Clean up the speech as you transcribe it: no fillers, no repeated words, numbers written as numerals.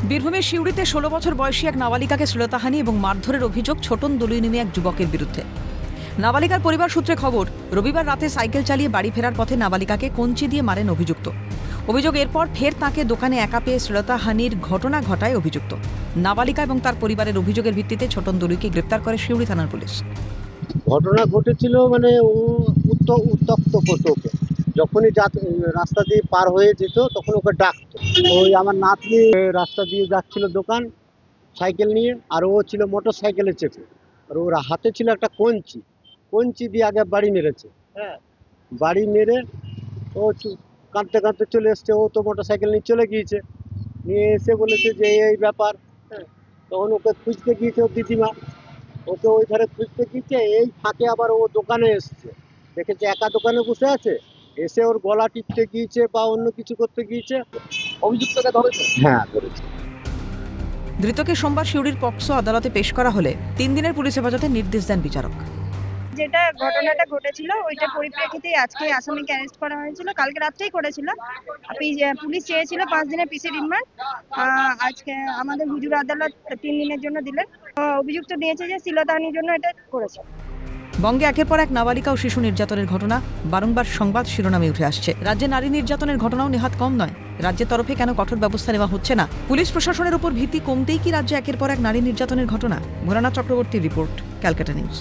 বীরভূমের সিউড়িতে ১৬ বছর বয়সী এক নাবালিকাকে শ্লীলতাহানি এবং মারধরের অভিযোগ ছোটন দলুই নামে এক যুবকের বিরুদ্ধে। নাবালিকার পরিবার সূত্রে খবর, রবিবার রাতে সাইকেল চালিয়ে বাড়ি ফেরার পথে নাবালিকাকে কঞ্চি দিয়ে মারেন অভিযুক্ত। অভিযোগ, এরপর ফের তাঁকে দোকানে একা পেয়ে শ্লীলতাহানির ঘটনা ঘটায় অভিযুক্ত। নাবালিকা এবং তার পরিবারের অভিযোগের ভিত্তিতে ছোটন দলুইকে গ্রেপ্তার করে সিউড়ি থানার পুলিশ। ঘটনা ঘটেছিল মানে ও উত্তক্ত করতো ওকে, যখনই রাস্তা দিয়ে পার হয়ে যেত তখন ওকে ডাকতো। ওই আমার নাতনি রাস্তা দিয়ে যাচ্ছিল দোকান সাইকেল নিয়ে, আর ও ছিল মোটর সাইকেলে চেপে, আর ওর হাতে ছিল একটা কঞ্চি দিয়ে আগে বাড়ি মেরেছে। হ্যাঁ, বাড়ি মেরে ও কাঁদতে কাঁদতে চলে এসছে। ও তো মোটর সাইকেল নিয়ে চলে গিয়েছে, নিয়ে এসে বলেছে যে এই ব্যাপার। হ্যাঁ, তখন ওকে খুঁজতে গিয়েছে ওর দিদিমা, ওকে ওই ধারে খুঁজতে গিয়েছে। এই ফাঁকে আবার ও দোকানে এসছে, দেখেছে একা দোকানে বসে আছে, এসে ওর গলা টিপতে গিয়েছে বা অন্য কিছু করতে গিয়েছে। অভিযুক্তকে ধরেছে? হ্যাঁ, ধরেছে। ধৃতকে সোমবার সিউড়ির পক্সো আদালতে পেশ করা হলে ৩ দিনের পুলিশ হেফাজতের নির্দেশ দেন বিচারক। যেটা ঘটনাটা ঘটেছিল ওইটা পরিপ্রেক্ষিতে আজকে আসামিকে অ্যারেস্ট করা হয়েছিল। কালকে রাত্রেই করেছিল। পুলিশ চেয়েছিল 5 দিনের পিসি রিমান্ড। আজকে আমাদের হুজুর আদালত 3 দিনের জন্য দিলেন। অভিযুক্ত দিয়েছে যে শ্লীলতাহানির জন্য এটা করেছে। বঙ্গে একের পর এক নাবালিকা ও শিশু নির্যাতনের ঘটনা বারংবার সংবাদ শিরোনামে উঠে আসছে। রাজ্যে নারী নির্যাতনের ঘটনাও নেহাত কম নয়। রাজ্যের তরফে কেন কঠোর ব্যবস্থা নেওয়া হচ্ছে না? পুলিশ প্রশাসনের উপর ভীতি কমতেই কি রাজ্যে একের পর এক নারী নির্যাতনের ঘটনা? ভোলানাথ চক্রবর্তীর রিপোর্ট, ক্যালকাটা নিউজ।